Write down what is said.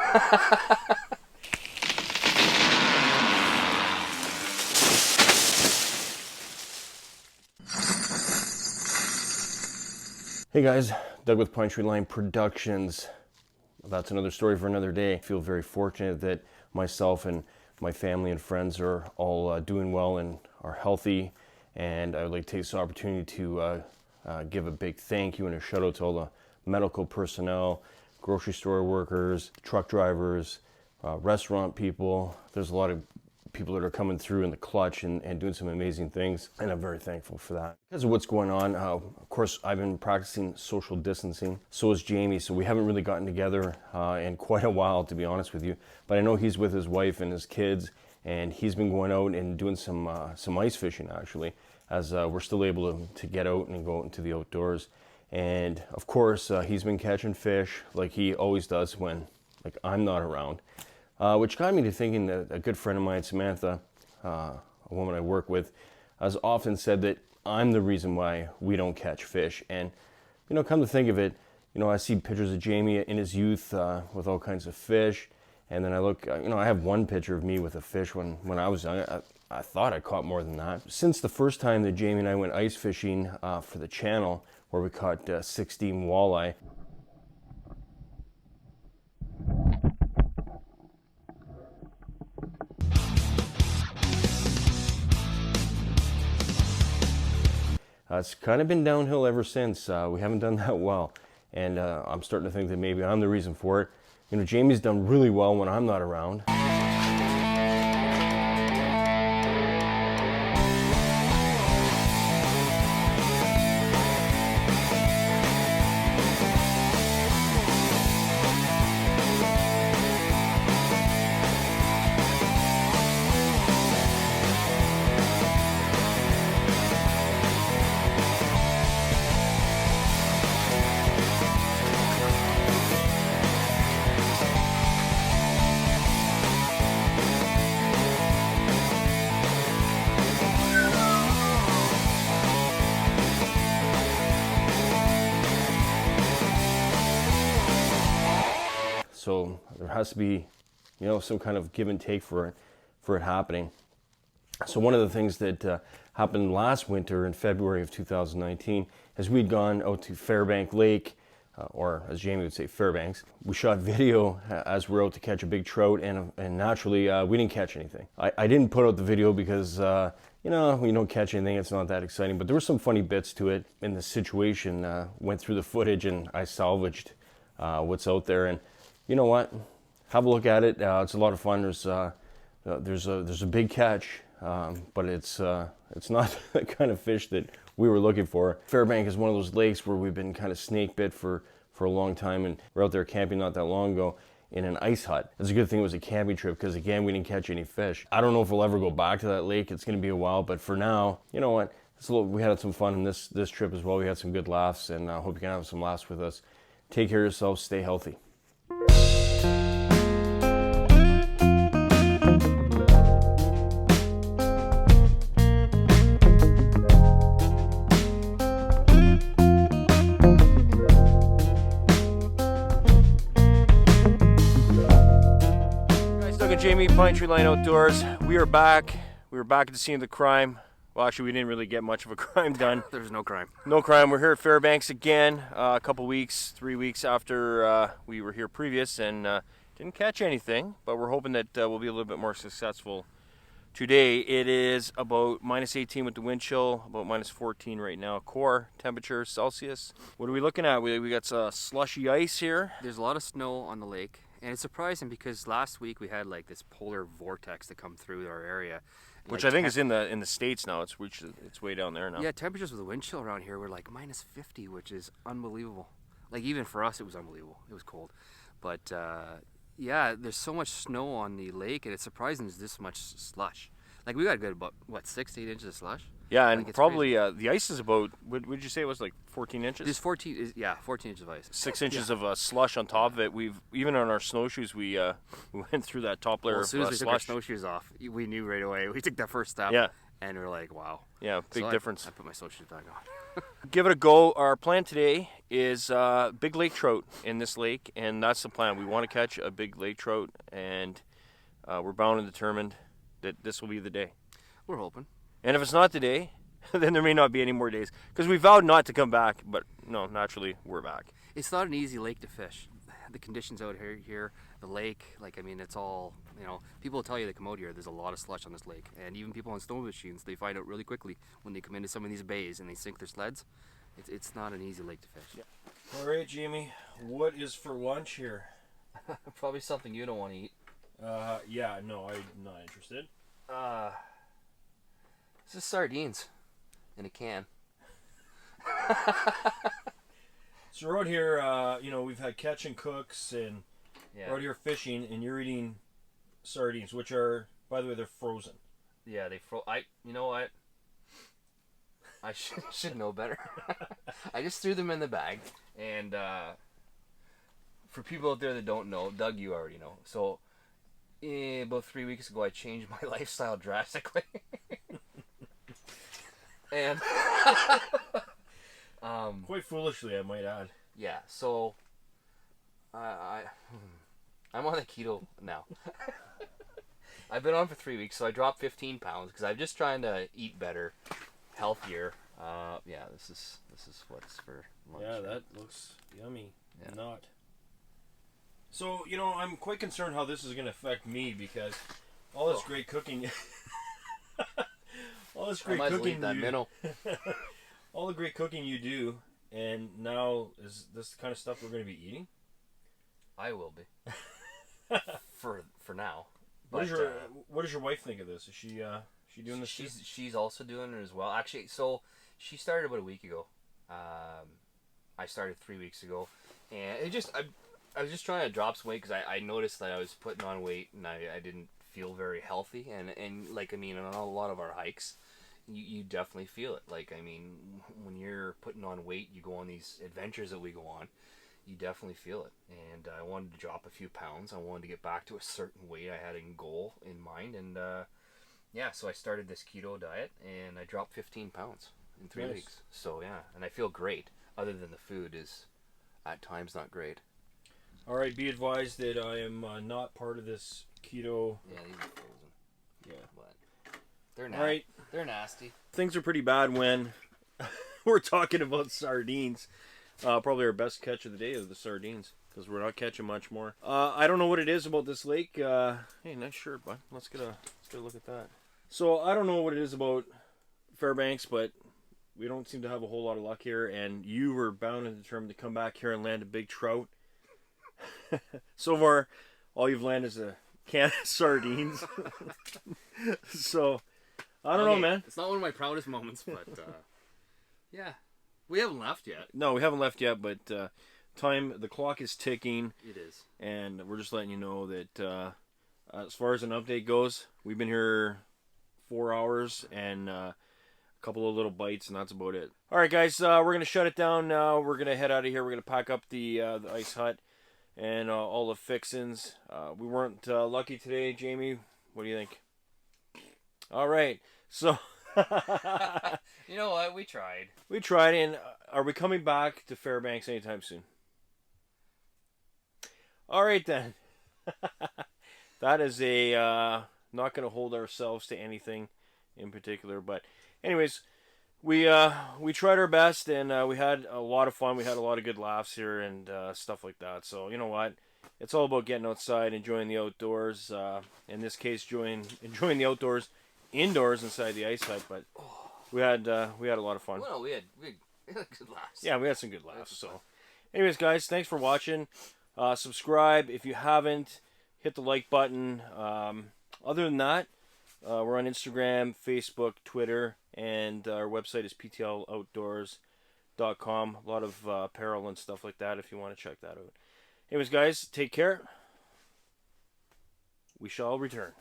Hey guys, Doug with Pinetree Line Productions. That's another story for another day. I feel very fortunate that myself and my family and friends are all doing well and are healthy. And I would like to take this opportunity to give a big thank you and a shout out to all the medical personnel, grocery store workers, truck drivers, restaurant people. There's a lot of people that are coming through in the clutch and doing some amazing things, and I'm very thankful for that. Because of what's going on, of course, I've been practicing social distancing. So is Jamie, so we haven't really gotten together in quite a while, to be honest with you. But I know he's with his wife and his kids, and he's been going out and doing some ice fishing, actually, as we're still able to get out and go out into the outdoors. And of course, he's been catching fish like he always does when I'm not around. Which got me to thinking that a good friend of mine, Samantha, a woman I work with, has often said that I'm the reason why we don't catch fish. And, come to think of it, I see pictures of Jamie in his youth with all kinds of fish. And then I look, I have one picture of me with a fish when I was young. I thought I caught more than that. Since the first time that Jamie and I went ice fishing for the channel, where we caught 16 walleye, it's kind of been downhill ever since. We haven't done that well, and I'm starting to think that maybe I'm the reason for it. Jamie's done really well when I'm not around. So there has to be, some kind of give and take for it happening. So one of the things that happened last winter in February of 2019 is we'd gone out to Fairbank Lake, or as Jamie would say, Fairbanks. We shot video as we're out to catch a big trout, and naturally we didn't catch anything. I didn't put out the video because when you don't catch anything, it's not that exciting. But there were some funny bits to it. In the situation, went through the footage and I salvaged what's out there. And you know what? Have a look at it. It's a lot of fun. There's a big catch, but it's not the kind of fish that we were looking for. Fairbank is one of those lakes where we've been kind of snake bit for a long time, and we're out there camping not that long ago in an ice hut. It's a good thing it was a camping trip because again we didn't catch any fish. I don't know if we'll ever go back to that lake. It's going to be a while, but for now, you know what? We had some fun in this trip as well. We had some good laughs, and I hope you can have some laughs with us. Take care of yourselves. Stay healthy. Jamie, Pinetree Line Outdoors. We are back. We were back at the scene of the crime. Well, actually, we didn't really get much of a crime done. There's no crime. No crime. We're here at Fairbanks again, a couple weeks, 3 weeks after we were here previous, and didn't catch anything, but we're hoping that we'll be a little bit more successful today. It is about -18 with the wind chill, about -14 right now. Core temperature Celsius. What are we looking at? We got slushy ice here. There's a lot of snow on the lake, and it's surprising because last week we had like this polar vortex that come through our area. Which I think is in the States now. It's reached its way down there now. Yeah, temperatures with the wind chill around here were like -50, which is unbelievable. Like even for us, it was unbelievable. It was cold. But yeah, there's so much snow on the lake, and it's surprising there's this much slush. Like we got a good about 6 to 8 inches of slush. Yeah, and probably the ice is about, what would you say it was, like 14 inches? There's 14 inches of ice. 6 inches of slush on top of it. We've even on our snowshoes we went through that top layer of slush. As soon as we took our snowshoes off, we knew right away. We took that first step. Yeah. And we're like, wow. Yeah, big So difference. I put my social back on. Give it a go. Our plan today is big lake trout in this lake, and that's the plan. We want to catch a big lake trout, and we're bound and determined that this will be the day. We're hoping. And if it's not the day, then there may not be any more days. Because we vowed not to come back, but no, naturally, we're back. It's not an easy lake to fish. The conditions out here, the lake, like, I mean, it's all, you know, people will tell you they come out here, there's a lot of slush on this lake. And even people on snow machines, they find out really quickly when they come into some of these bays and they sink their sleds. It's not an easy lake to fish. Yeah. All right, Jamie, what is for lunch here? Probably something you don't want to eat. Yeah, no, I'm not interested. This is sardines in a can. So we're out here, you know, we've had catch and cooks, and Yeah. we're out here fishing, and you're eating sardines, which are, by the way, they're frozen. Yeah, you know what? I should know better. I just threw them in the bag, and for people out there that don't know, Doug, you already know. So, about 3 weeks ago, I changed my lifestyle drastically, and Quite foolishly, I might add. yeah. So, I'm on the keto now. I've been on for 3 weeks, so I dropped 15 pounds because I'm just trying to eat better, healthier. Yeah, this is what's for lunch. Yeah, that looks yummy. Yeah. Not. So, you know, I'm quite concerned how this is going to affect me, because all this great cooking... all this great I might as well cooking eat that minnow. all the great cooking you do, and now is this the kind of stuff we're going to be eating? I will be. for now. What But, does your wife think of this? Is she doing this too? she's also doing it as well. Actually, so she started about a week ago. I started 3 weeks ago, and I was just trying to drop some weight because I noticed that I was putting on weight and I didn't feel very healthy, and like, I mean, on a lot of our hikes, you definitely feel it. Like, I mean, when you're putting on weight, you go on these adventures that we go on, you definitely feel it. And I wanted to drop a few pounds. I wanted to get back to a certain weight I had in goal in mind, and yeah, so I started this keto diet, and I dropped 15 pounds in 3 Nice. weeks. So yeah, and I feel great, other than the food is at times not great. All right, be advised that I am not part of this keto. Yeah, these are frozen. Yeah. But they're All nasty. right. They're nasty. Things are pretty bad when we're talking about sardines. Probably our best catch of the day is the sardines, because we're not catching much more. I don't know what it is about this lake. Hey, nice shirt, bud. Let's get a look at that. So I don't know what it is about Fairbanks, but we don't seem to have a whole lot of luck here. And you were bound and determined to come back here and land a big trout. So far, all you've landed is a can of sardines. So I don't know, man. It's not one of my proudest moments, but yeah, we haven't left yet. No, we haven't left yet, but the clock is ticking, It is. and we're just letting you know that as far as an update goes, we've been here 4 hours and a couple of little bites, and that's about it. All right, guys, we're going to shut it down now. We're going to head out of here. We're going to pack up the ice hut and all the fixins. We weren't lucky today, Jamie. What do you think? All right, so... You know what? We tried. We tried, and are we coming back to Fairbanks anytime soon? All right, then. That is not going to hold ourselves to anything in particular, but anyways, we tried our best, and we had a lot of fun. We had a lot of good laughs here and stuff like that. So you know what? It's all about getting outside, enjoying the outdoors. In this case, enjoying the outdoors indoors inside the ice hut, but we had a lot of fun. Well, we had good laughs. Yeah, we had some good laughs. So, anyways, guys, thanks for watching. Subscribe if you haven't. Hit the like button. Other than that, we're on Instagram, Facebook, Twitter, and our website is ptloutdoors.com. A lot of apparel and stuff like that if you want to check that out. Anyways, guys, take care. We shall return.